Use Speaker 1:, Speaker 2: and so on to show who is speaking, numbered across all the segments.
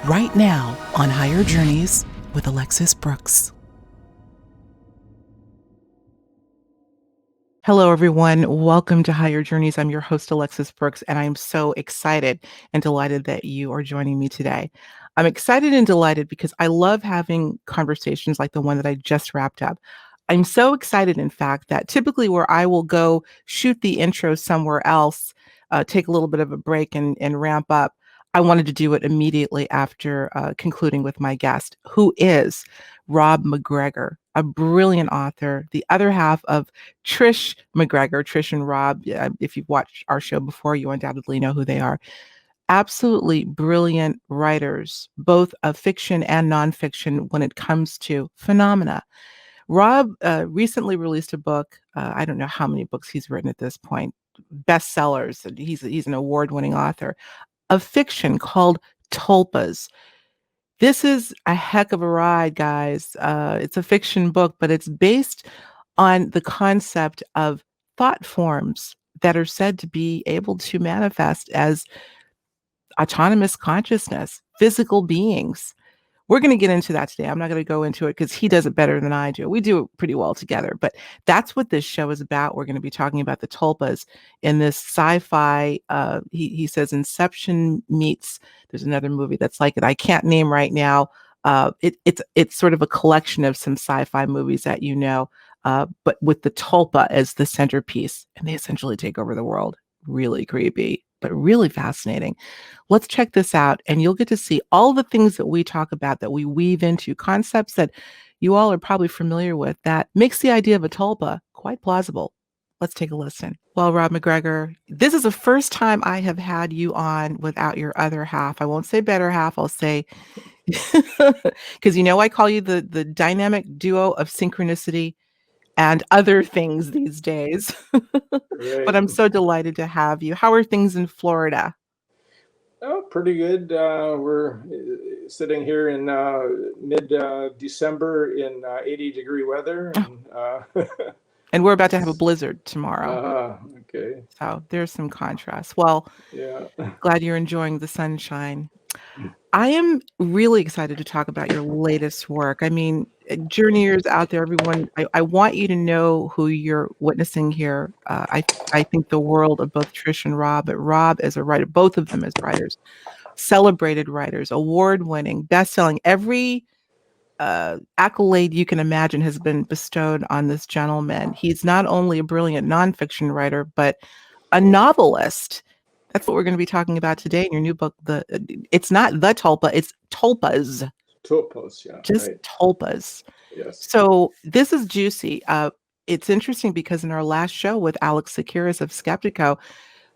Speaker 1: right now on Higher Journeys with Alexis Brooks. Hello, everyone. Welcome to Higher Journeys. I'm your host, Alexis Brooks, and I'm so excited and delighted that you are joining me today. I'm excited and delighted because I love having conversations like the one that I just wrapped up. I'm so excited, in fact, that typically where I will go shoot the intro somewhere else, take a little bit of a break and ramp up, I wanted to do it immediately after concluding with my guest, who is Rob MacGregor, a brilliant author, the other half of Trish MacGregor. Trish and Rob, if you've watched our show before, you undoubtedly know who they are. Absolutely brilliant writers, both of fiction and nonfiction when it comes to phenomena. Rob recently released a book. I don't know how many books he's written at this point, bestsellers. He's an award-winning author of fiction called Tulpas. This is a heck of a ride, guys. It's a fiction book, but it's based on the concept of thought forms that are said to be able to manifest as autonomous consciousness, physical beings. We're going to get into that today. I'm not going to go into it because he does it better than I do. We do it pretty well together, but that's what this show is about. We're going to be talking about the tulpas in this sci-fi. He says Inception meets. There's another movie that's like it. I can't name right now. It's sort of a collection of some sci-fi movies that but with the tulpa as the centerpiece, and they essentially take over the world. Really creepy, but really fascinating. Let's check this out, and you'll get to see all the things that we talk about, that we weave into concepts that you all are probably familiar with, that makes the idea of a tulpa quite plausible. Let's take a listen. Well, Rob MacGregor, this is the first time I have had you on without your other half. I won't say better half, I'll say, because I call you the dynamic duo of synchronicity and other things these days. But
Speaker 2: Right.
Speaker 1: I'm so delighted to have you. How are things in Florida?
Speaker 2: Oh, pretty good. We're sitting here in mid December in 80-degree weather,
Speaker 1: Oh,
Speaker 2: and
Speaker 1: and we're about to have a
Speaker 2: it's
Speaker 1: blizzard tomorrow.
Speaker 2: okay.
Speaker 1: So there's some contrast. Well,
Speaker 2: Yeah.
Speaker 1: glad you're enjoying the sunshine. I am really excited to talk about your latest work. I mean, journeyers out there, everyone, I want you to know who you're witnessing here. I think the world of both Trish and Rob, but Rob as a writer, both of them as writers, celebrated writers, award-winning, best-selling. Every accolade you can imagine has been bestowed on this gentleman. He's not only a brilliant nonfiction writer, but a novelist. That's what we're going to be talking about today in your new book. It's not the Tulpa, it's Tulpas,
Speaker 2: Tulpas, yeah,
Speaker 1: just
Speaker 2: right.
Speaker 1: Tulpas.
Speaker 2: Yes.
Speaker 1: So this is juicy. It's interesting because in our last show with Alex Sekiris of Skeptico,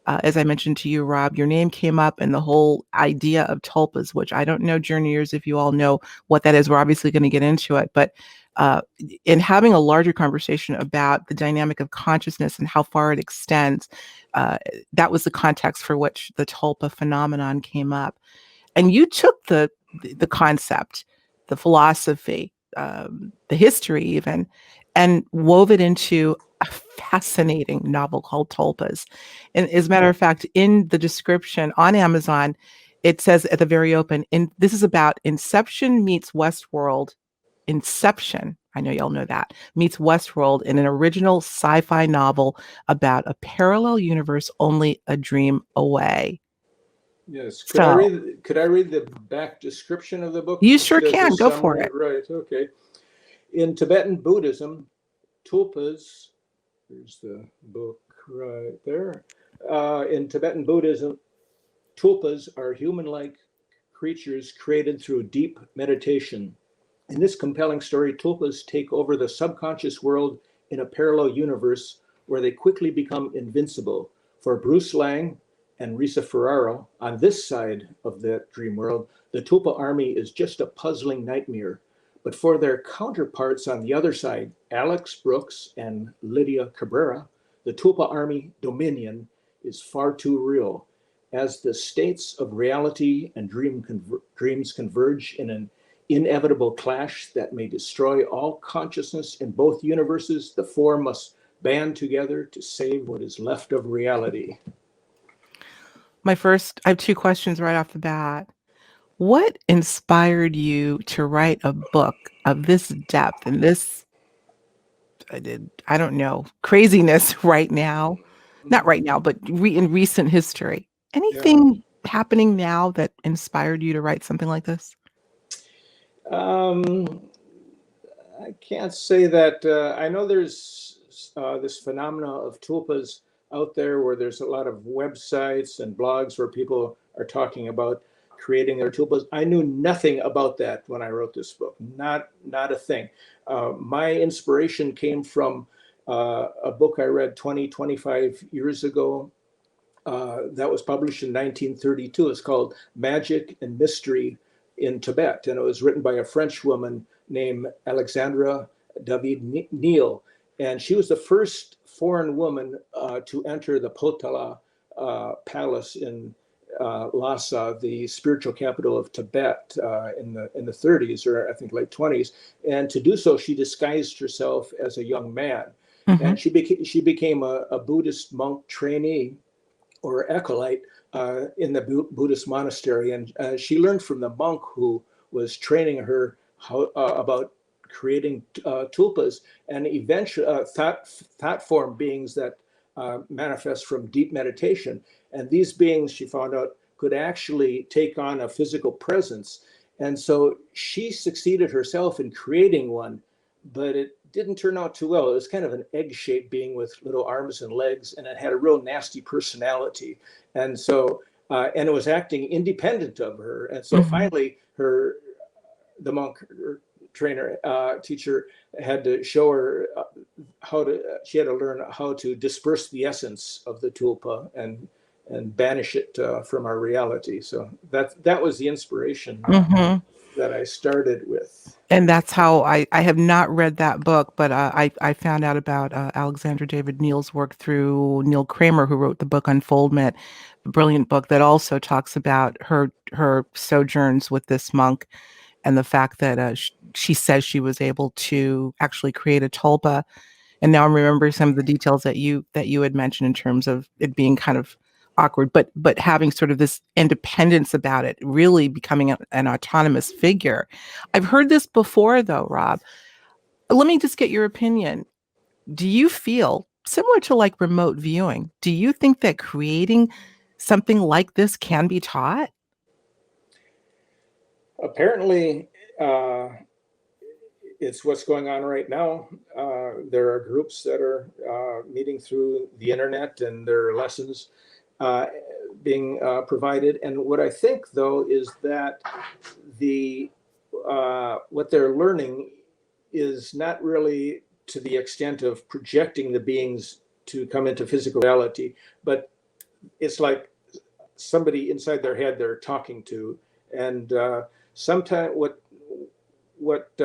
Speaker 1: as I mentioned to you, Rob, your name came up in the whole idea of tulpas, which I don't know, journeyers, if you all know what that is. We're obviously going to get into it. But in having a larger conversation about the dynamic of consciousness and how far it extends, uh, that was the context for which the tulpa phenomenon came up. And you took the concept, the philosophy, the history even, and wove it into a fascinating novel called Tulpas. And as a matter of fact, in the description on Amazon, it says at the very open, this is about Inception meets Westworld. Inception, I know y'all know that, meets Westworld in an original sci-fi novel about a parallel universe only a dream away.
Speaker 2: Yes.
Speaker 1: So
Speaker 2: Could I read the back description of the book
Speaker 1: you
Speaker 2: just
Speaker 1: sure
Speaker 2: as a
Speaker 1: can go for
Speaker 2: summary?
Speaker 1: it.
Speaker 2: Right. Okay. In Tibetan Buddhism, tulpas. There's the book right there. In Tibetan Buddhism, tulpas are human-like creatures created through deep meditation. In this compelling story, tulpas take over the subconscious world in a parallel universe where they quickly become invincible. For Bruce Lang and Risa Ferraro, on this side of that dream world, the tulpa army is just a puzzling nightmare. But for their counterparts on the other side, Alex Brooks and Lydia Cabrera, the tulpa army dominion is far too real. As the states of reality and dreams converge in an inevitable clash that may destroy all consciousness in both universes, the four must band together to save what is left of reality.
Speaker 1: I have two questions right off the bat. What inspired you to write a book of this depth and this, I don't know, craziness right now? Not right now, but in recent history.
Speaker 2: Yeah.
Speaker 1: Anything happening now that inspired you to write something like this?
Speaker 2: Um, I can't say that. I know there's this phenomena of tulpas out there where there's a lot of websites and blogs where people are talking about creating their tulpas. I knew nothing about that when I wrote this book. Not a thing. My inspiration came from a book I read 25 years ago that was published in 1932. It's called Magic and Mystery in Tibet, and it was written by a French woman named Alexandra David Neal. And she was the first foreign woman to enter the Potala Palace in Lhasa, the spiritual capital of Tibet, in the 30s, or I think late 20s. And to do so, she disguised herself as a young man,
Speaker 1: Mhm.
Speaker 2: and she became a Buddhist monk trainee or acolyte in the Buddhist monastery. And she learned from the monk who was training her about creating tulpas and eventually thought form beings that manifest from deep meditation. And these beings, she found out, could actually take on a physical presence. And so she succeeded herself in creating one, but it didn't turn out too well. It was kind of an egg-shaped being with little arms and legs, and it had a real nasty personality. And so, and it was acting independent of her. And so
Speaker 1: Mhm.
Speaker 2: finally, the monk trainer, teacher had to show her she had to learn how to disperse the essence of the tulpa and banish it from our reality. So that was the inspiration
Speaker 1: Mhm.
Speaker 2: that I started with.
Speaker 1: And that's how I have not read that book, but I found out about Alexander David Neal's work through Neil Kramer, who wrote the book Unfoldment, a brilliant book that also talks about her sojourns with this monk and the fact that she says she was able to actually create a tulpa. And now I'm remembering some of the details that you had mentioned in terms of it being kind of awkward, but having sort of this independence about it, really becoming an autonomous figure. I've heard this before, though, Rob. Let me just get your opinion. Do you feel similar to like remote viewing? Do you think that creating something like this can be taught?
Speaker 2: Apparently, uh, it's what's going on right now. There are groups that are meeting through the internet, and there are lessons uh, being provided. And what I think, though, is that the what they're learning is not really to the extent of projecting the beings to come into physical reality, but it's like somebody inside their head they're talking to. And sometimes what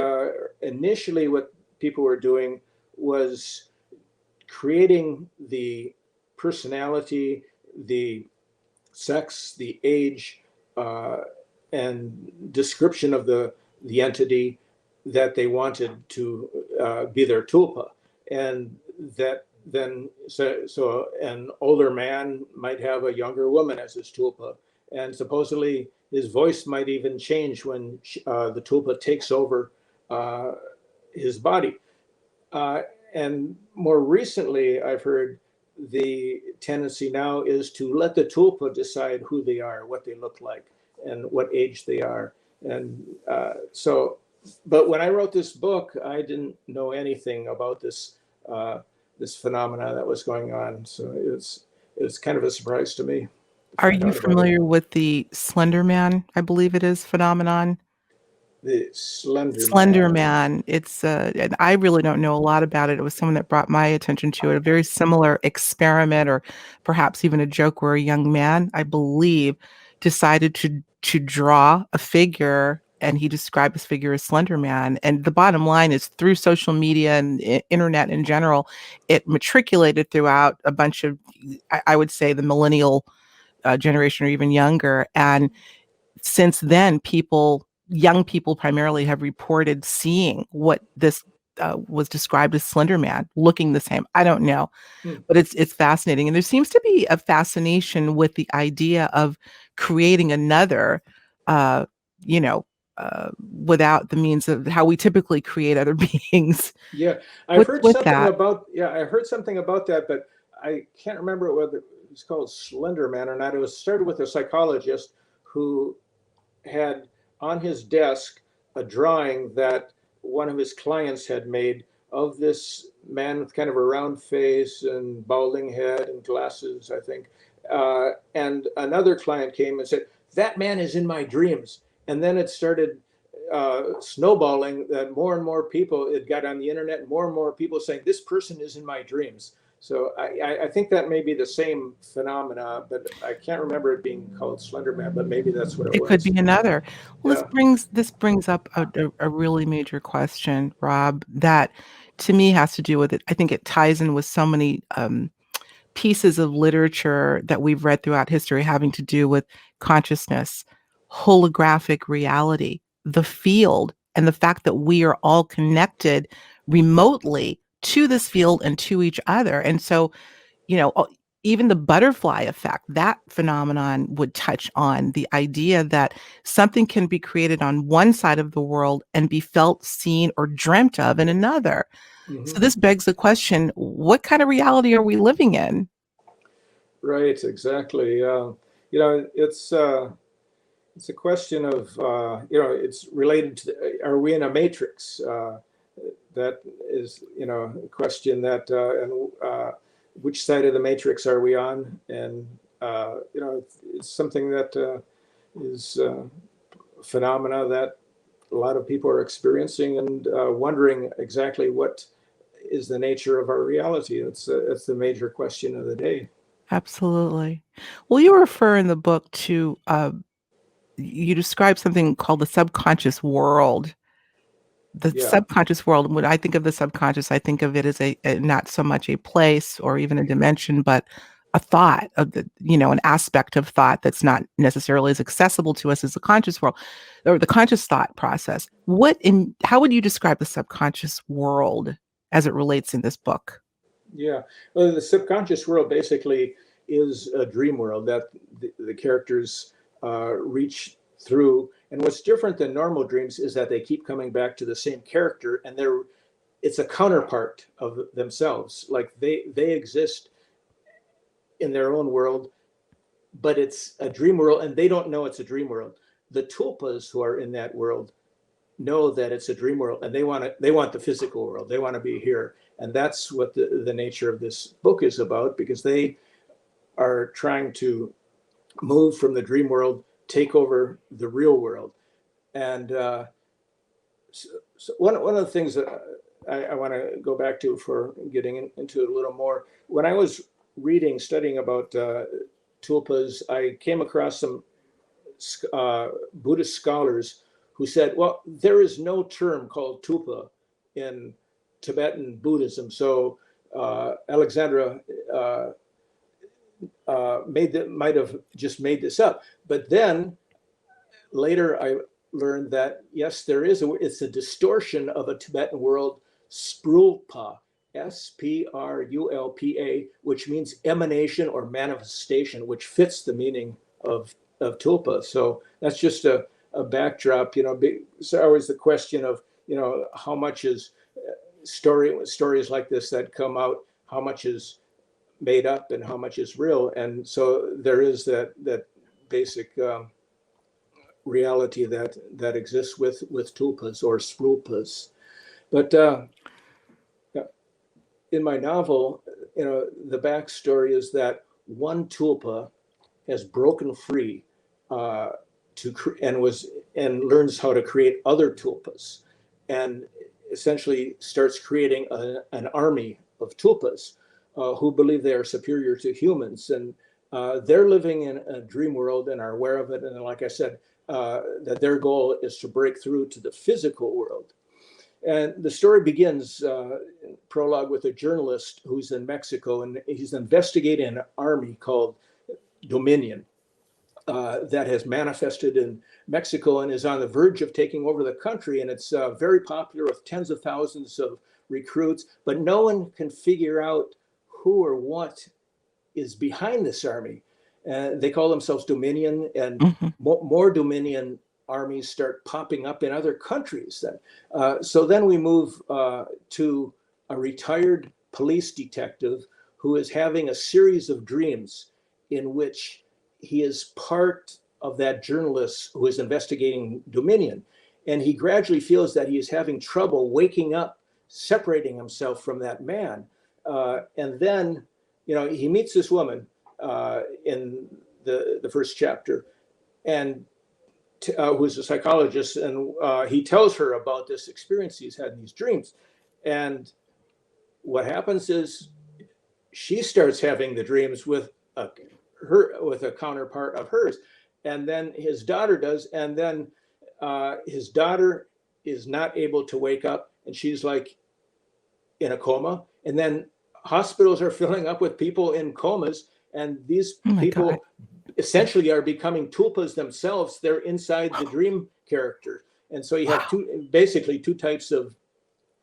Speaker 2: initially what people were doing was creating the personality, the sex, the age, uh, and description of the entity that they wanted to be their tulpa, and that then so an older man might have a younger woman as his tulpa, and supposedly his voice might even change when the tulpa takes over uh, his body. Uh, and more recently, I've heard the tendency now is to let the tulpa decide who they are, what they look like, and what age they are. And but when I wrote this book, I didn't know anything about this phenomena that was going on. So it's kind of a surprise to me to
Speaker 1: Are
Speaker 2: find
Speaker 1: you
Speaker 2: out about it.
Speaker 1: familiar with the Slender Man, I believe it is, phenomenon?
Speaker 2: The Slender
Speaker 1: Slender
Speaker 2: Man.
Speaker 1: Man, it's, and I really don't know a lot about it. It was someone that brought my attention to it, a very similar experiment or perhaps even a joke where a young man, I believe, decided to draw a figure, and he described his figure as Slender Man. And the bottom line is through social media and internet in general, it matriculated throughout a bunch of, I would say, the millennial generation or even younger. And since then, young people primarily, have reported seeing what this was described as Slender Man, looking the same. I don't know,
Speaker 2: Hmm.
Speaker 1: but it's fascinating, and there seems to be a fascination with the idea of creating another. without the means of how we typically create other beings.
Speaker 2: Yeah, I've
Speaker 1: With
Speaker 2: heard
Speaker 1: with
Speaker 2: something
Speaker 1: that,
Speaker 2: about, yeah, I heard something about that, but I can't remember whether it was called Slender Man or not. It was started with a psychologist who had on his desk a drawing that one of his clients had made of this man with kind of a round face and balding head and glasses, I think. And another client came and said, "That man is in my dreams." And then it started snowballing that more and more people, it got on the internet, more and more people saying, "This person is in my dreams." So I think that may be the same phenomena, but I can't remember it being called Slender Man, but maybe that's what it
Speaker 1: it could be
Speaker 2: was.
Speaker 1: another. Well,
Speaker 2: Yeah.
Speaker 1: this brings up a really major question, Rob, that to me has to do with it. I think it ties in with so many pieces of literature that we've read throughout history having to do with consciousness, holographic reality, the field, and the fact that we are all connected remotely to this field and to each other. And so, you know, uh, even the butterfly effect, that phenomenon would touch on the idea that something can be created on one side of the world and be felt, seen, or dreamt of in another. So
Speaker 2: Hmm.
Speaker 1: this begs the question, what kind of reality are we living in?
Speaker 2: Right, exactly. It's a question of it's related to are we in a matrix? That is a question that and which side of the matrix are we on? And it's something that is phenomena that a lot of people are experiencing and wondering exactly what is the nature of our reality. It's the major question of the day.
Speaker 1: Absolutely. Well, you refer in the book to, you describe something called the subconscious world. The
Speaker 2: Yeah.
Speaker 1: subconscious world, when I think of the subconscious, I think of it as not so much a place or even a dimension, but a thought of an aspect of thought that's not necessarily as accessible to us as the conscious world or the conscious thought process. How would you describe the subconscious world as it relates in this book?
Speaker 2: Yeah. Well, the subconscious world basically is a dream world that the characters reach through. And what's different than normal dreams is that they keep coming back to the same character, and it's a counterpart of themselves. Like they exist in their own world, but it's a dream world, and they don't know it's a dream world. The tulpas who are in that world know that it's a dream world, and they want the physical world. They want to be here, and that's what the nature of this book is about, because they are trying to move from the dream world, take over the real world. And so one of the things that I want to go back to for getting into it a little more, when I was studying about tulpas, I came across some Buddhist scholars who said, well, there is no term called tulpa in Tibetan Buddhism. So Alexandra might have just made this up. But then later I learned that, yes, it's a distortion of a Tibetan word, sprulpa, Sprulpa, which means emanation or manifestation, which fits the meaning of tulpa. So that's just a backdrop. It's always the question of, how much is stories like this that come out, how much is made up and how much is real. And so there is that basic reality that exists with tulpas or sprulpas. But in my novel, the backstory is that one tulpa has broken free uh, and learns how to create other tulpas, and essentially starts creating an army of tulpas who believe they are superior to humans, and they're living in a dream world and are aware of it. And like I said, that their goal is to break through to the physical world. And the story begins prologue with a journalist who's in Mexico, and he's investigating an army called Dominion that has manifested in Mexico and is on the verge of taking over the country. And it's very popular with tens of thousands of recruits, but no one can figure out who or what is behind this army. They call themselves Dominion, and
Speaker 1: Mhm.
Speaker 2: more Dominion armies start popping up in other countries. So then we move to a retired police detective who is having a series of dreams in which he is part of that journalist who is investigating Dominion. And he gradually feels that he is having trouble waking up, separating himself from that man. And then, he meets this woman in the first chapter, and who's a psychologist, and he tells her about this experience he's had in these dreams. And what happens is she starts having the dreams with a counterpart of hers, and then his daughter does, and then his daughter is not able to wake up, and she's like in a coma, and then hospitals are filling up with people in comas, and these people essentially are becoming tulpas themselves. They're inside the dream character, and so you have basically two types of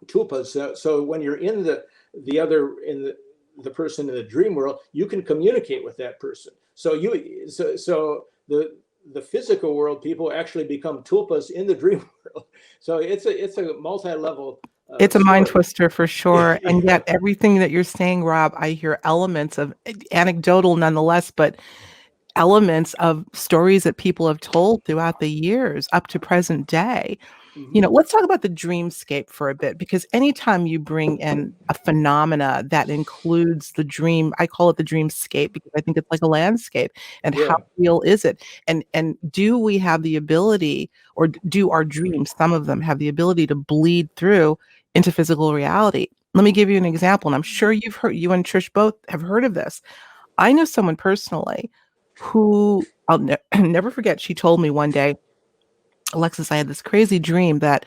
Speaker 2: tulpas. So when you're in the person in the dream world, you can communicate with that person. So the physical world people actually become tulpas in the dream world. So it's a multi-level.
Speaker 1: It's a mind twister for sure. And yet everything that you're saying, Rob, I hear elements of anecdotal nonetheless, but elements of stories that people have told throughout the years up to present day. Let's talk about the dreamscape for a bit, because anytime you bring in a phenomena that includes the dream, I call it the dreamscape because I think it's like a landscape. And how real is it? And do we have the ability, or do our dreams, some of them, have the ability to bleed through into physical reality? Let me give you an example, and I'm sure you and Trish both have heard of this. I know someone personally who I'll never forget. She told me one day, Alexis, I had this crazy dream that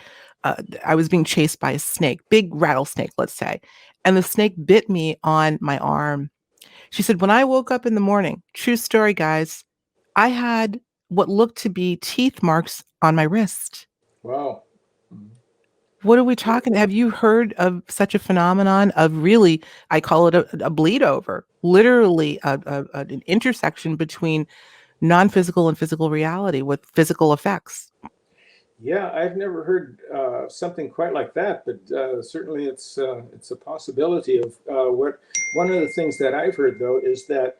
Speaker 1: I was being chased by a snake, big rattlesnake, let's say, and the snake bit me on my arm. She said, when I woke up in the morning, true story, guys, I had what looked to be teeth marks on my wrist.
Speaker 2: Wow.
Speaker 1: What are we talking? Have you heard of such a phenomenon of, really, I call it a bleed over, literally an intersection between non-physical and physical reality with physical effects?
Speaker 2: Yeah, I've never heard something quite like that, but certainly it's a possibility of what. One of the things that I've heard, though, is that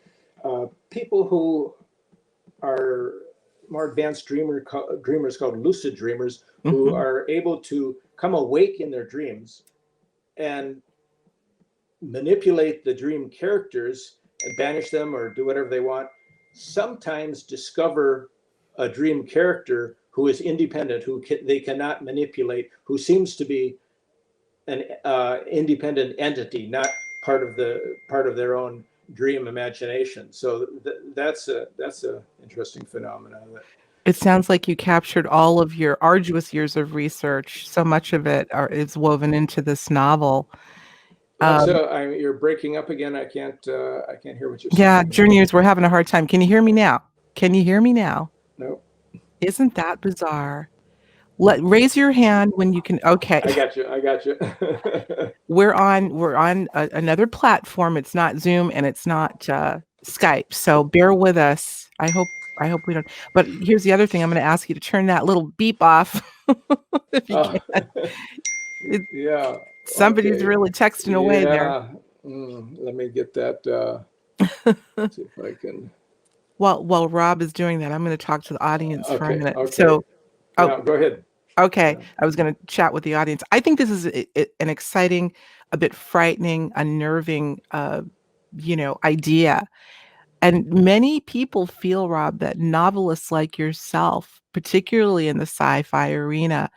Speaker 2: people who are more advanced dreamers called lucid dreamers, who are able to come awake in their dreams and manipulate the dream characters and banish them or do whatever they want, sometimes discover a dream character who is independent, they cannot manipulate, who seems to be an independent entity, not part of their own dream imagination. So that's a interesting phenomenon.
Speaker 1: It sounds like you captured all of your arduous years of research. So much of it is woven into this novel.
Speaker 2: Alexa, you're breaking up again. I can't hear what you're saying.
Speaker 1: Yeah, journeyers, we're having a hard time. Can you hear me now?
Speaker 2: No.
Speaker 1: Isn't that bizarre? Raise your hand when you can. Okay.
Speaker 2: I got you.
Speaker 1: We're on another platform. It's not Zoom and it's not Skype. So bear with us. I hope we don't. But here's the other thing. I'm going to ask you to turn that little beep off if you can.
Speaker 2: Yeah.
Speaker 1: Somebody's really texting away there.
Speaker 2: Let me get that. See if I can.
Speaker 1: While Rob is doing that, I'm going to talk to the audience for a minute.
Speaker 2: Okay.
Speaker 1: So,
Speaker 2: go ahead.
Speaker 1: Okay, I was going to chat with the audience. I think this is an exciting, a bit frightening, unnerving, idea. And many people feel, Rob, that novelists like yourself, particularly in the sci-fi arena,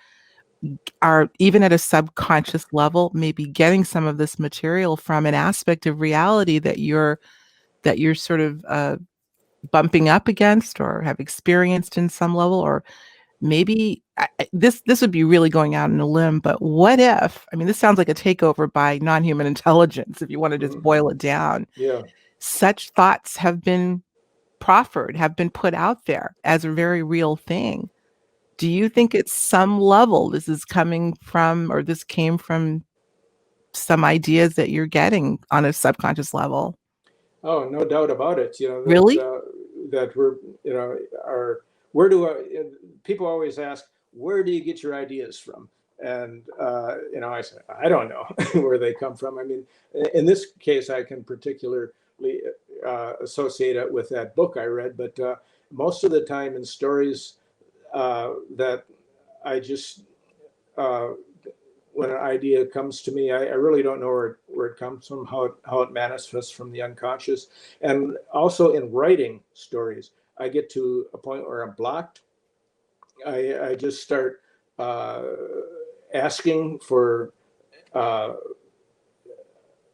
Speaker 1: are, even at a subconscious level, maybe getting some of this material from an aspect of reality that you're sort of bumping up against or have experienced in some level, or maybe this would be really going out on a limb, but what if, this sounds like a takeover by non-human intelligence, if you want to just boil it down.
Speaker 2: Yeah.
Speaker 1: Such thoughts have been proffered, have been put out there as a very real thing. Do you think at some level this is coming from, or this came from some ideas that you're getting on a subconscious level?
Speaker 2: Oh, no doubt about it.
Speaker 1: Really?
Speaker 2: That we're, where do people always ask, where do you get your ideas from? And I say, I don't know where they come from. I mean, in this case, I can particularly associate it with that book I read, but most of the time in stories that I just when an idea comes to me, I really don't know where it comes from, how it manifests from the unconscious. And also in writing stories, I get to a point where I'm blocked. I just start asking for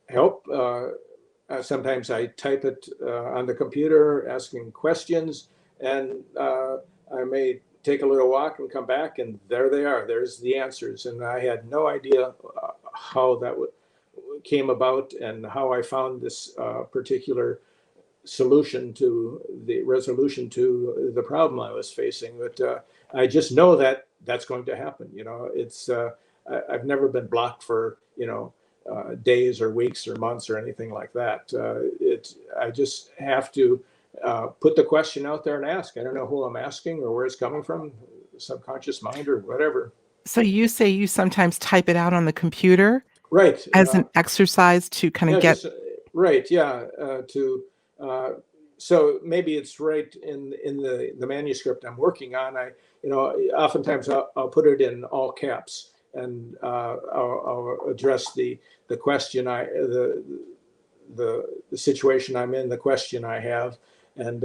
Speaker 2: help. Sometimes I type it on the computer, asking questions, and I may take a little walk and come back, and there they are. There's the answers, and I had no idea how that came about and how I found this particular solution to the resolution to the problem I was facing. But I just know that that's going to happen. It's I've never been blocked for days or weeks or months or anything like that. I just have to put the question out there and ask. I don't know who I'm asking or where it's coming from, subconscious mind or whatever.
Speaker 1: So you say you sometimes type it out on the computer
Speaker 2: Right.
Speaker 1: as an exercise to kind of
Speaker 2: Yeah,
Speaker 1: get.
Speaker 2: just right. Yeah. So maybe it's right in the manuscript I'm working on. Oftentimes I'll put it in all caps, and I'll address the question the situation I'm in, the question I have, and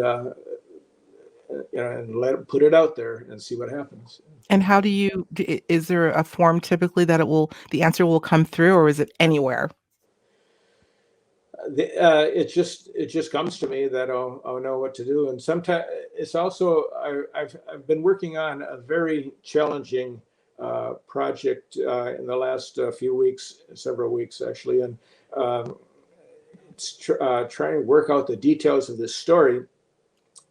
Speaker 2: and put it out there and see what happens.
Speaker 1: And how do you, is there a form typically that the answer will come through, or is it anywhere?
Speaker 2: It just comes to me that I'll know what to do. And sometimes it's also I've been working on a very challenging project in the last few weeks, several weeks actually, and it's trying to work out the details of this story.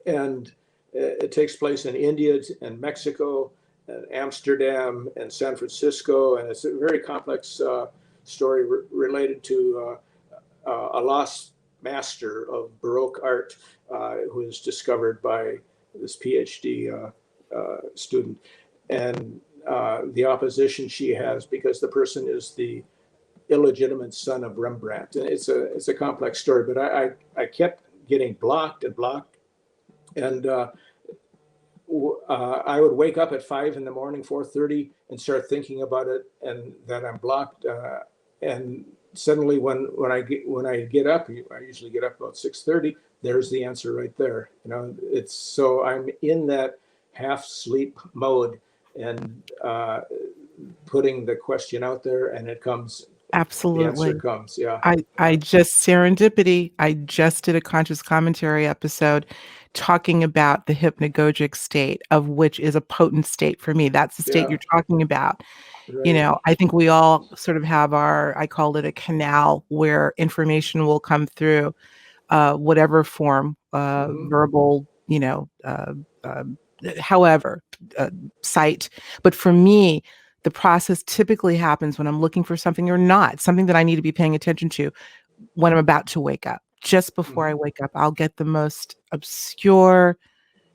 Speaker 2: And it takes place in India and Mexico and Amsterdam and San Francisco, and it's a very complex story related to a lost master of Baroque art who is discovered by this PhD student, and the opposition she has because the person is the illegitimate son of Rembrandt. And it's a complex story, but I kept getting blocked and blocked, and I would wake up at 5 in the morning, 4:30, and start thinking about it, and that I'm blocked. And suddenly, when I get up, I usually get up about 6:30. There's the answer right there. It's so I'm in that half sleep mode and putting the question out there, and it comes. The answer
Speaker 1: Absolutely.
Speaker 2: comes. Yeah.
Speaker 1: I just serendipity. I just did a conscious commentary episode talking about the hypnagogic state, of which is a potent state for me. That's the state
Speaker 2: Yeah.
Speaker 1: you're talking about.
Speaker 2: Right.
Speaker 1: I think we all sort of have I call it a canal where information will come through, whatever form,
Speaker 2: Mm-hmm.
Speaker 1: verbal, however, sight. But for me, the process typically happens when I'm looking for something or not, something that I need to be paying attention to when I'm about to wake up. Just before I wake up, I'll get the most obscure,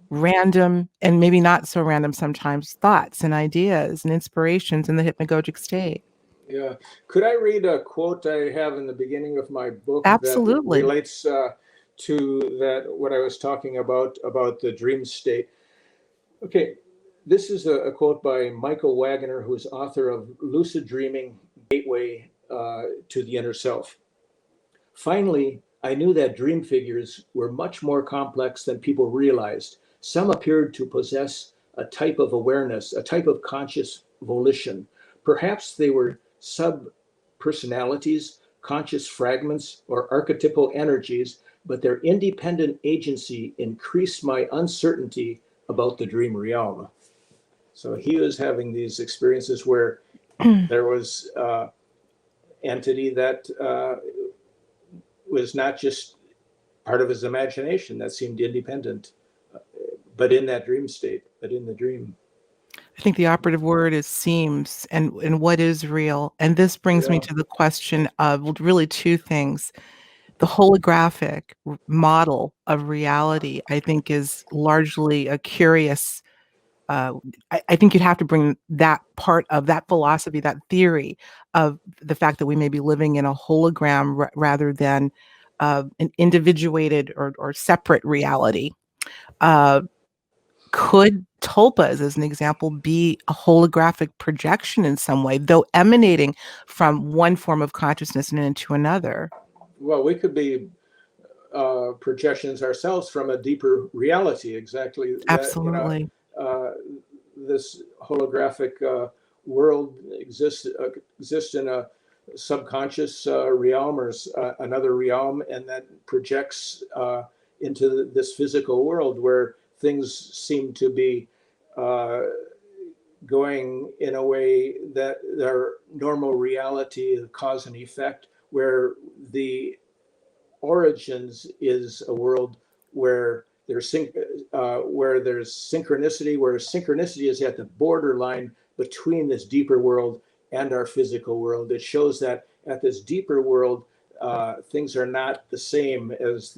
Speaker 1: random, and maybe not so random sometimes thoughts and ideas and inspirations in the hypnagogic state.
Speaker 2: Yeah. Could I read a quote I have in the beginning of my book that
Speaker 1: Absolutely.
Speaker 2: relates to that what I was talking about the dream state? Okay. This is a quote by Michael Wagner, who is author of Lucid Dreaming: Gateway to the Inner Self. Finally, I knew that dream figures were much more complex than people realized. Some appeared to possess a type of awareness, a type of conscious volition. Perhaps they were sub-personalities, conscious fragments, or archetypal energies, but their independent agency increased my uncertainty about the dream realm. So he was having these experiences where there was entity that was not just part of his imagination that seemed independent, but in that dream state, but in the dream.
Speaker 1: I think the operative word is seems and what is real. And this brings me
Speaker 2: Yeah.
Speaker 1: to the question of, well, really two things. the holographic model of reality, I think, is largely a curious. I think you'd have to bring that part of that philosophy, that theory of the fact that we may be living in a hologram rather than an individuated or separate reality. Uh, could tulpas, as an example, be a holographic projection in some way, though emanating from one form of consciousness and into another?
Speaker 2: Well, we could be projections ourselves from a deeper reality. Exactly that.
Speaker 1: Absolutely.
Speaker 2: Uh, this holographic world exists in a subconscious realm or another realm, and that projects into this physical world where things seem to be uh, going in a way that their normal reality, cause and effect, where the origins is a world where where there's synchronicity, where synchronicity is at the borderline between this deeper world and our physical world. It shows that at this deeper world, things are not the same as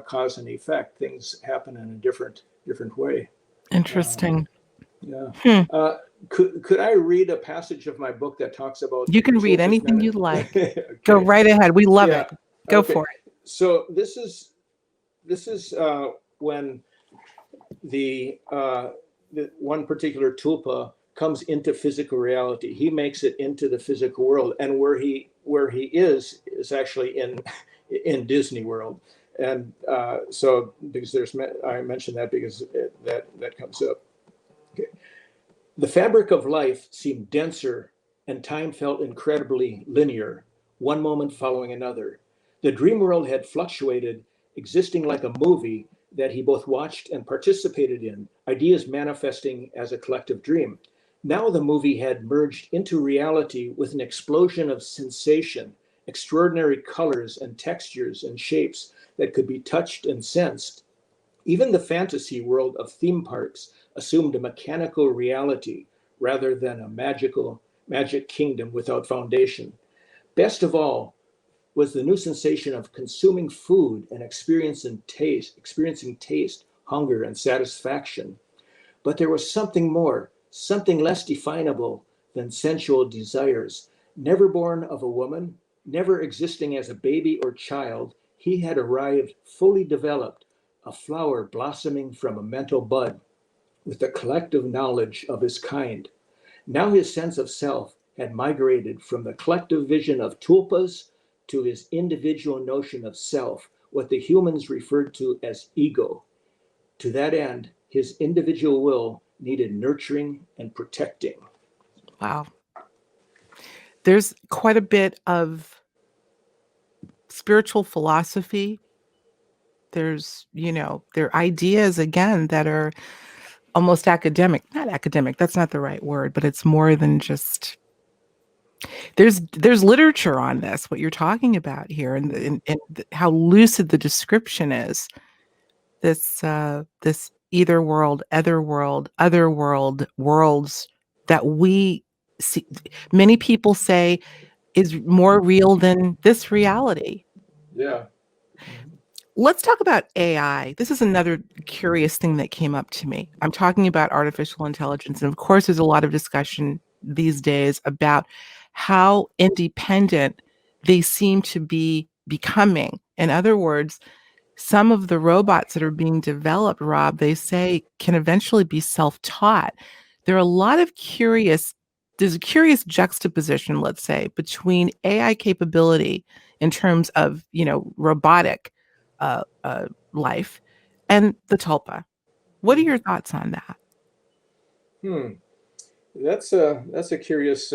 Speaker 2: cause and effect. Things happen in a different way. Uh,
Speaker 1: Interesting.
Speaker 2: yeah.
Speaker 1: Hmm.
Speaker 2: Uh, could I read a passage of my book that talks about
Speaker 1: You can read
Speaker 2: Tulpas
Speaker 1: anything you
Speaker 2: minute?
Speaker 1: like. Go
Speaker 2: Okay.
Speaker 1: right ahead. We love
Speaker 2: Yeah.
Speaker 1: it. Go
Speaker 2: Okay.
Speaker 1: for it.
Speaker 2: So this is when the one particular tulpa comes into physical reality. He makes it into the physical world, and where he is actually in Disney World. And so because I mentioned that because that comes up. Okay. The fabric of life seemed denser, and time felt incredibly linear, one moment following another. The dream world had fluctuated, existing like a movie that he both watched and participated in, ideas manifesting as a collective dream. Now the movie had merged into reality with an explosion of sensation, extraordinary colors and textures and shapes that could be touched and sensed. Even the fantasy world of theme parks assumed a mechanical reality rather than a magic kingdom without foundation. Best of all was the new sensation of consuming food and experiencing taste, hunger, and satisfaction. But there was something more, something less definable than sensual desires. Never born of a woman, never existing as a baby or child, he had arrived fully developed, a flower blossoming from a mental bud, with the collective knowledge of his kind. Now his sense of self had migrated from the collective vision of tulpas to his individual notion of self, what the humans referred to as ego. To that end, his individual will needed nurturing and protecting.
Speaker 1: Wow. There's quite a bit of spiritual philosophy. There's, there are ideas again that are almost academic. Not academic, that's not the right word, but it's more than just there's literature on this, what you're talking about here, and how lucid the description is. This either world, other world, worlds that we see, many people say is more real than this reality.
Speaker 2: Yeah.
Speaker 1: Let's talk about AI. This is another curious thing that came up to me. I'm talking about artificial intelligence. And of course, there's a lot of discussion these days about how independent they seem to be becoming. In other words, some of the robots that are being developed, Rob, they say can eventually be self-taught. There are a lot of there's a curious juxtaposition, let's say, between AI capability in terms of, robotic life and the tulpa. What are your thoughts on that?
Speaker 2: Hmm. That's a curious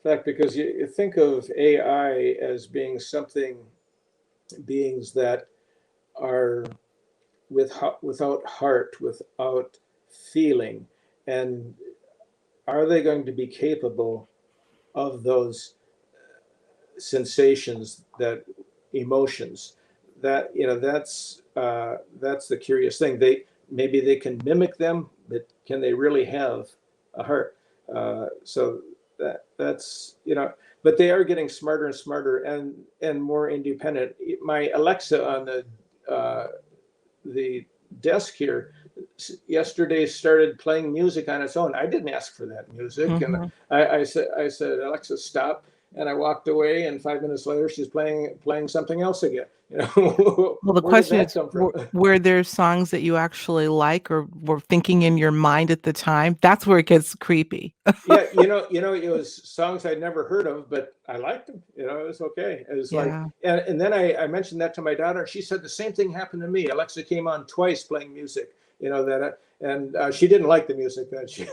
Speaker 2: fact because you think of AI as being beings that are without heart, without feeling, and are they going to be capable of those sensations, that emotions? That's the curious thing. Maybe they can mimic them, but can they really have a heart? So that's but they are getting smarter and smarter and more independent. My Alexa on the desk here yesterday started playing music on its own. I didn't ask for that music, and
Speaker 1: Mhm.
Speaker 2: I said Alexa, stop, and I walked away. And 5 minutes later, she's playing something else again.
Speaker 1: Well, the
Speaker 2: Where did
Speaker 1: question
Speaker 2: that
Speaker 1: is,
Speaker 2: come from?
Speaker 1: were there songs that you actually like or were thinking in your mind at the time? That's where it gets creepy.
Speaker 2: Yeah, it was songs I'd never heard of, but I liked them. It was okay. It was like,
Speaker 1: Yeah.
Speaker 2: and then I mentioned that to my daughter. She said the same thing happened to me. Alexa came on twice playing music. And she didn't like the music that she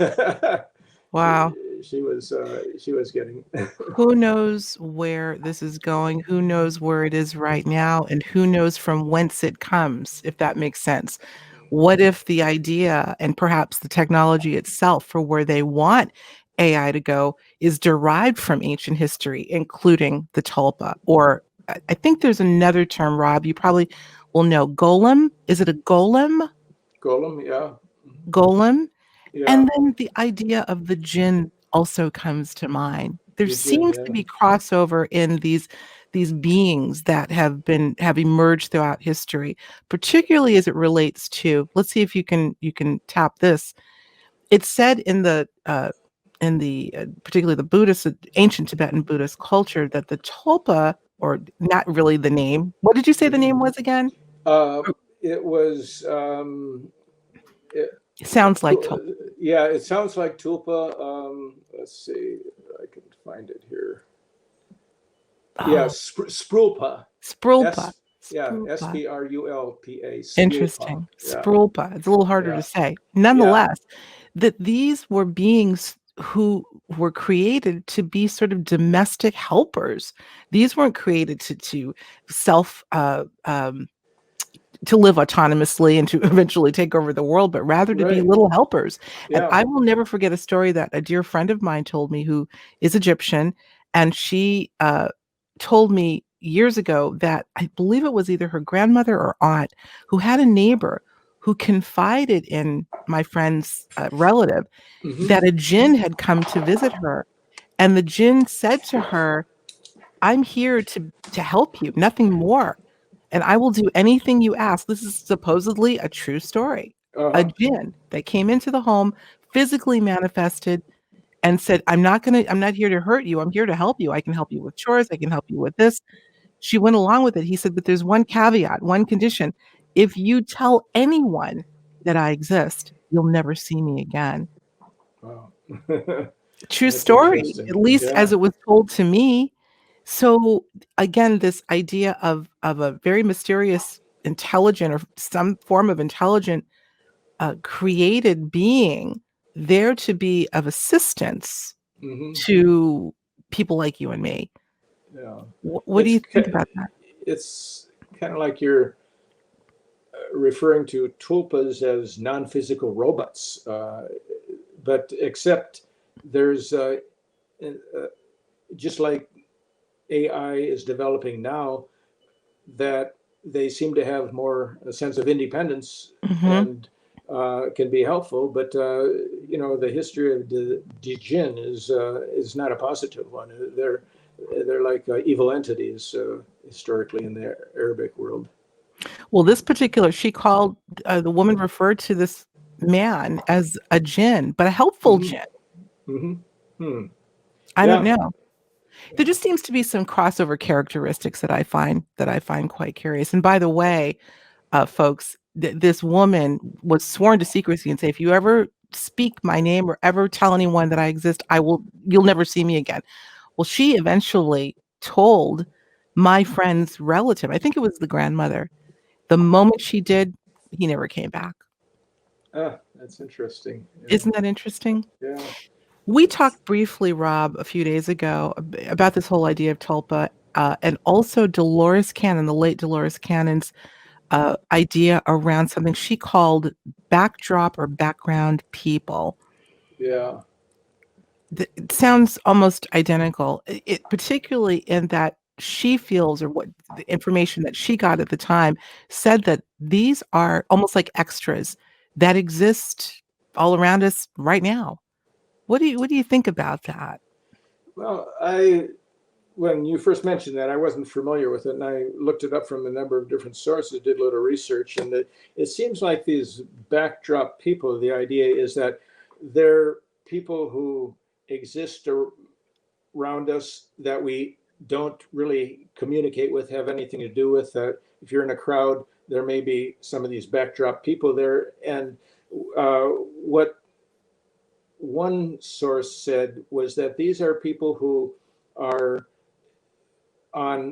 Speaker 1: Wow.
Speaker 2: she was getting.
Speaker 1: Who knows where this is going? Who knows where it is right now? And who knows from whence it comes, if that makes sense? What if the idea and perhaps the technology itself for where they want AI to go is derived from ancient history, including the tulpa? Or I think there's another term, Rob, you probably will know. Golem? Is it a golem?
Speaker 2: Golem, yeah,
Speaker 1: Golem?
Speaker 2: yeah,
Speaker 1: And then the idea of the jinn also comes to mind. There
Speaker 2: the gin,
Speaker 1: seems
Speaker 2: yeah.
Speaker 1: to be crossover in these beings that have emerged throughout history, particularly as it relates to, let's see if you can tap this. It's said in the particularly the Buddhist, ancient Tibetan Buddhist culture that the tulpa, or not really the name. What did you say the
Speaker 2: Mhm.
Speaker 1: name was again?
Speaker 2: Uh, it was it,
Speaker 1: It sounds like tulpa.
Speaker 2: yeah, it sounds like tulpa. Let's see, if I can find it here. Yeah,
Speaker 1: Oh,
Speaker 2: sprulpa.
Speaker 1: sprulpa.
Speaker 2: S yeah,
Speaker 1: Sprulpa.
Speaker 2: SPRULPA. Sprulpa.
Speaker 1: Interesting.
Speaker 2: Yeah,
Speaker 1: Sprulpa. It's a little harder to
Speaker 2: yeah,
Speaker 1: say.
Speaker 2: yeah.
Speaker 1: Nonetheless, that these were beings who were created to be sort of domestic helpers. These weren't created to self to live autonomously and to eventually take over the world, but rather to be
Speaker 2: Right.
Speaker 1: little helpers. And
Speaker 2: Yeah.
Speaker 1: I will never forget a story that a dear friend of mine told me who is Egyptian, and she told me years ago that I believe it was either her grandmother or aunt who had a neighbor who confided in my friend's relative
Speaker 2: Hmm.
Speaker 1: that a jinn had come to visit her, and the jinn said to her, "I'm here to help you, nothing more, and I will do anything you ask." This is supposedly a true story. A
Speaker 2: Uh-huh.
Speaker 1: jinn that came into the home, physically manifested, and said, I'm not here to hurt you. I'm here to help you. I can help you with chores. I can help you with this." She went along with it. He said, "But there's one caveat, one condition. If you tell anyone that I exist, you'll never see me again."
Speaker 2: Wow.
Speaker 1: True
Speaker 2: That's
Speaker 1: story,
Speaker 2: interesting.
Speaker 1: at least as
Speaker 2: Yeah.
Speaker 1: it was told to me. So again, this idea of a very mysterious, intelligent, or some form of intelligent, created being there to be of assistance
Speaker 2: Hmm.
Speaker 1: to people like you and me.
Speaker 2: Yeah.
Speaker 1: What do
Speaker 2: It's
Speaker 1: you think about that?
Speaker 2: it's kind of like you're referring to tulpas as non-physical robots, but except there's uh, just like AI is developing now, that they seem to have more a sense of independence
Speaker 1: Mhm.
Speaker 2: and can be helpful. But the history of the jinn is not a positive one. They're like evil entities historically in the Arabic world.
Speaker 1: Well, this particular she called, the woman referred to this man as a jinn, but a helpful
Speaker 2: Hmm.
Speaker 1: jinn.
Speaker 2: Hmm. Hmm.
Speaker 1: I don't
Speaker 2: Yeah.
Speaker 1: know. There just seems to be some crossover characteristics that I find quite curious. And by the way, folks, this woman was sworn to secrecy and say, "If you ever speak my name or ever tell anyone that I exist, you'll never see me again." Well, she eventually told my friend's relative, I think it was the grandmother. The moment she did, he never came back.
Speaker 2: Ah, that's interesting. Yeah.
Speaker 1: Isn't that interesting?
Speaker 2: Yeah.
Speaker 1: We
Speaker 2: It's.
Speaker 1: talked briefly, Rob, a few days ago about this whole idea of tulpa, and also Dolores Cannon, the late Dolores Cannon's idea around something she called backdrop or background people.
Speaker 2: Yeah.
Speaker 1: It sounds almost identical, particularly in that she feels, or what the information that she got at the time said, that these are almost like extras that exist all around us right now. What do you think about that?
Speaker 2: Well, when you first mentioned that, I wasn't familiar with it, and I looked it up from a number of different sources, did a little research, and it seems like these backdrop people, the idea is that they're people who exist around us that we don't really communicate with, have anything to do with. That if you're in a crowd, there may be some of these backdrop people there. And what one source said was that these are people who are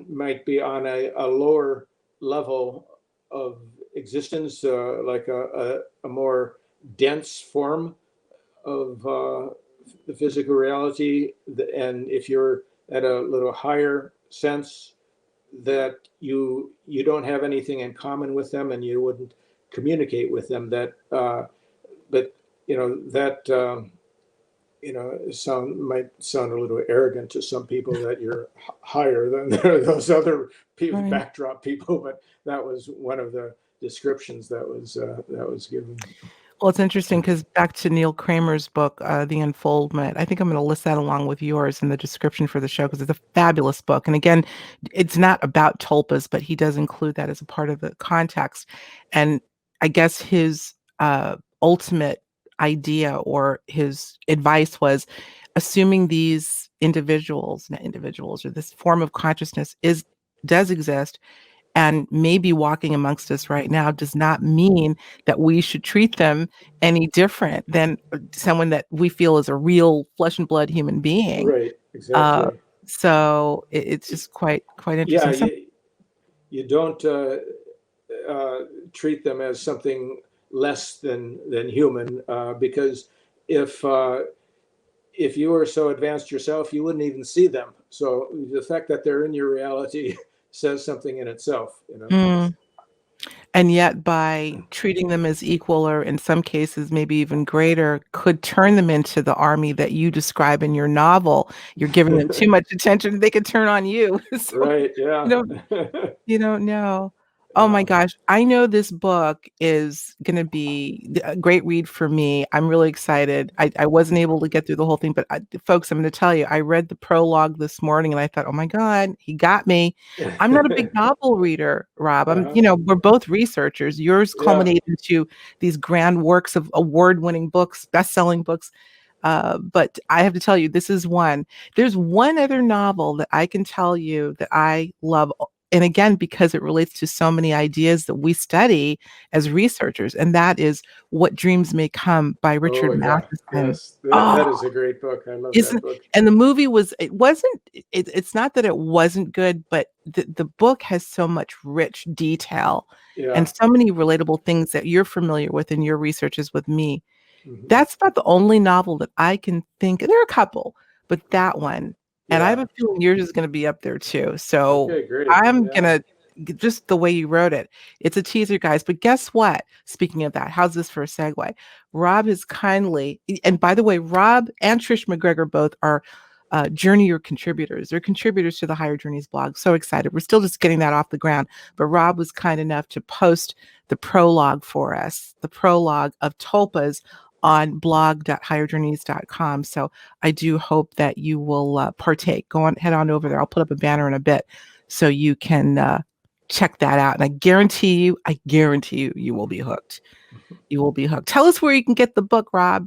Speaker 2: might be on a lower level of existence, like a more dense form of the physical reality. And if you're at a little higher sense, that you don't have anything in common with them, and you wouldn't communicate with them. That, but that. Might sound a little arrogant to some people that you're higher than those other people,
Speaker 1: Right.
Speaker 2: backdrop people, but that was one of the descriptions that was given.
Speaker 1: Well, it's interesting because back to Neil Kramer's book, The Unfoldment, I think I'm going to list that along with yours in the description for the show because it's a fabulous book. And again, it's not about tulpas, but he does include that as a part of the context. And I guess his ultimate idea or his advice was assuming these not individuals, or this form of consciousness does exist and maybe walking amongst us right now does not mean that we should treat them any different than someone that we feel is a real flesh and blood human being.
Speaker 2: Right,
Speaker 1: Uh,
Speaker 2: exactly.
Speaker 1: so it's just quite
Speaker 2: Yeah,
Speaker 1: interesting.
Speaker 2: you don't treat them as something less than human, because if you were so advanced yourself, you wouldn't even see them. So the fact that they're in your reality says something in itself.
Speaker 1: Mm. And yet by treating them as equal, or in some cases maybe even greater, could turn them into the army that you describe in your novel. You're giving them too much attention, they could turn on you. So
Speaker 2: Right.
Speaker 1: you
Speaker 2: Yeah.
Speaker 1: don't you don't know. Oh my
Speaker 2: Yeah.
Speaker 1: gosh, I know this book is gonna be a great read for me. I'm really excited. I wasn't able to get through the whole thing, but folks, I'm gonna tell you, I read the prologue this morning and I thought, "Oh my God, he got me." I'm not a big novel reader, Rob.
Speaker 2: Uh-huh.
Speaker 1: We're both researchers. Yours
Speaker 2: Yeah.
Speaker 1: culminate into these grand works of award-winning books, best-selling books. But I have to tell you, this is one. There's one other novel that I can tell you that I love, and again, because it relates to so many ideas that we study as researchers, and that is What Dreams May Come by
Speaker 2: Oh
Speaker 1: Richard
Speaker 2: yeah.
Speaker 1: Matheson.
Speaker 2: Yes.
Speaker 1: Oh,
Speaker 2: That is a great book. I love that
Speaker 1: isn't
Speaker 2: book.
Speaker 1: and the movie it's not that it wasn't good, but the book has so much rich detail
Speaker 2: Yeah.
Speaker 1: and so many relatable things that you're familiar with in your researches with me.
Speaker 2: Hmm.
Speaker 1: That's about the only novel that I can think there are a couple, but that one, and I have
Speaker 2: Yeah.
Speaker 1: a feeling yours is gonna be up there too. So
Speaker 2: Okay. Great.
Speaker 1: I'm
Speaker 2: Yeah.
Speaker 1: gonna just the way you wrote it. It's a teaser, guys. But guess what? Speaking of that, how's this for a segue? Rob has kindly, and by the way, Rob and Trish MacGregor both are Journeyer contributors. They're contributors to the Higher Journeys blog. So excited. We're still just getting that off the ground. But Rob was kind enough to post the prologue for us, the prologue of Tulpas on blog.higherjourneys.com. So I do hope that you will partake. Head on over there. I'll put up a banner in a bit so you can check that out. And I guarantee you, you will be hooked. You will be hooked. Tell us where you can get the book, Rob,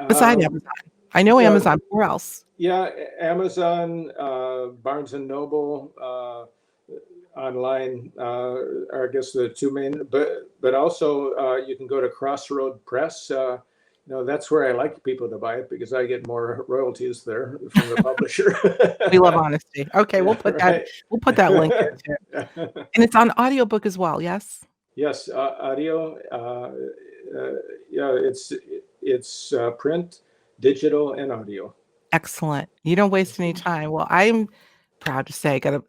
Speaker 1: beside
Speaker 2: Um,
Speaker 1: Amazon. I know
Speaker 2: yeah.
Speaker 1: Amazon. Where else?
Speaker 2: Yeah. Amazon, Barnes and Noble, online, are, I guess, the two main. But also, you can go to Crossroad Press. That's where I like people to buy it because I get more royalties there from the publisher.
Speaker 1: We love honesty. Okay,
Speaker 2: Yeah. Right.
Speaker 1: we'll put that link there too. And it's on audiobook as well, yes?
Speaker 2: Yes. Audio. Yeah. It's print, digital, and audio.
Speaker 1: Excellent. You don't waste any time. Well, I'm proud to say, I'm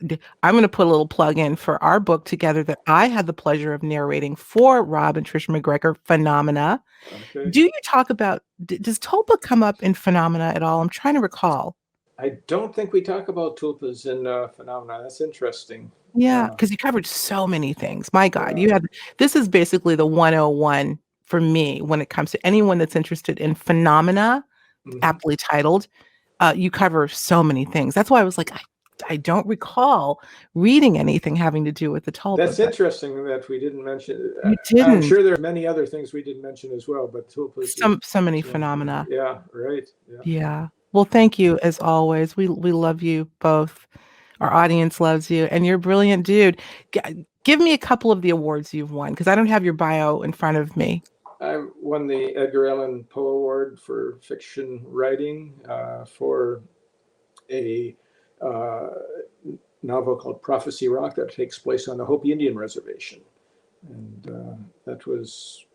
Speaker 1: going to put a little plug in for our book together that I had the pleasure of narrating for Rob and Tricia MacGregor, Phenomena.
Speaker 2: Okay.
Speaker 1: Do you talk about, does Tulpa come up in Phenomena at all? I'm trying to recall.
Speaker 2: I don't think we talk about tulpas in phenomena. That's interesting.
Speaker 1: Yeah,
Speaker 2: Huh.
Speaker 1: because you covered so many things. My God,
Speaker 2: Yeah.
Speaker 1: this is basically the 101 for me when it comes to anyone that's interested in phenomena,
Speaker 2: Hmm.
Speaker 1: aptly titled. You cover so many things. That's why I was like, I don't recall reading anything having to do with the tulpa,
Speaker 2: That's
Speaker 1: but
Speaker 2: interesting that we didn't mention.
Speaker 1: you
Speaker 2: I'm
Speaker 1: didn't.
Speaker 2: sure there are many other things we didn't mention as well, but tulpas
Speaker 1: So many
Speaker 2: is one thing.
Speaker 1: phenomena.
Speaker 2: Yeah, right. Yeah.
Speaker 1: Yeah. Well, thank you as always. We love you both. Our audience loves you, and you're a brilliant dude. Give me a couple of the awards you've won because I don't have your bio in front of me.
Speaker 2: I won the Edgar Allan Poe Award for fiction writing for a uh, novel called Prophecy Rock that takes place on the Hopi Indian Reservation. And that was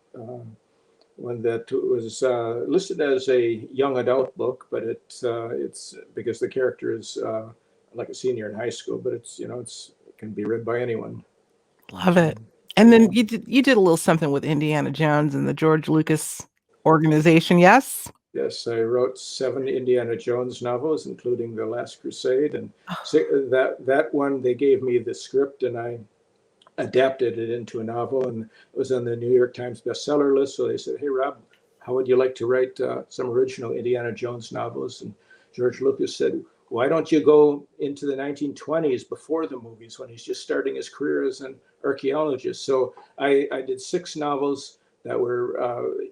Speaker 2: one that was listed as a young adult book, but it's because the character is like a senior in high school, but it can be read by anyone.
Speaker 1: Love it. And
Speaker 2: Yeah.
Speaker 1: then you did a little something with Indiana Jones and the George Lucas organization, yes?
Speaker 2: Yes, I wrote 7 Indiana Jones novels, including The Last Crusade, and that one they gave me the script, and I adapted it into a novel, and it was on the New York Times bestseller list. So they said, "Hey, Rob, how would you like to write some original Indiana Jones novels?" And George Lucas said, "Why don't you go into the 1920s before the movies when he's just starting his career as an archaeologist?" So I did 6 novels that were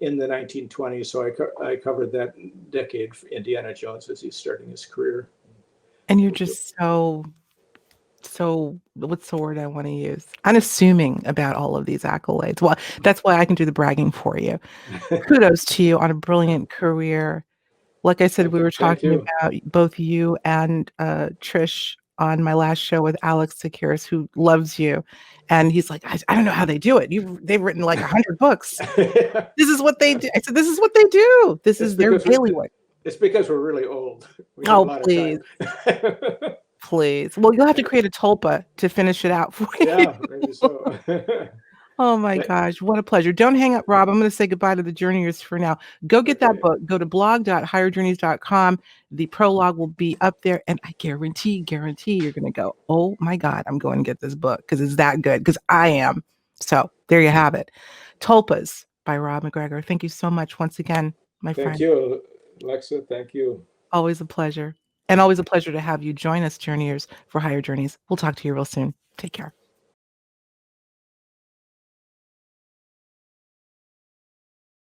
Speaker 2: in the 1920s. So I covered that decade for Indiana Jones as he's starting his career.
Speaker 1: And you're just so what's the word I want to use? Unassuming about all of these accolades. Well, that's why I can do the bragging for you. Kudos to you on a brilliant career. Like I said, we were
Speaker 2: Thank
Speaker 1: talking
Speaker 2: you.
Speaker 1: about both you and Trish on my last show with Alex Securis, who loves you. And he's like, I don't know how they do it. They've written like 100 books. This is what they do. I said, this is what they do. This
Speaker 2: It's
Speaker 1: is their
Speaker 2: because
Speaker 1: daily work.
Speaker 2: it's because we're really old. We have a
Speaker 1: Oh,
Speaker 2: lot of
Speaker 1: please,
Speaker 2: time.
Speaker 1: please. Well, you'll have to create a tulpa to finish it out for you.
Speaker 2: Yeah, maybe so.
Speaker 1: Oh my gosh, what a pleasure. Don't hang up, Rob. I'm going to say goodbye to the journeyers for now. Go get that
Speaker 2: Okay.
Speaker 1: book. Go to blog.higherjourneys.com. The prologue will be up there, and I guarantee you're going to go, oh my God, I'm going to get this book because it's that good, because I am. So there you have it. Tulpas by Rob MacGregor. Thank you so much once again, my
Speaker 2: Thank
Speaker 1: friend.
Speaker 2: you, Alexa. Thank you.
Speaker 1: Always a pleasure. And always a pleasure to have you join us, journeyers, for Higher Journeys. We'll talk to you real soon. Take care.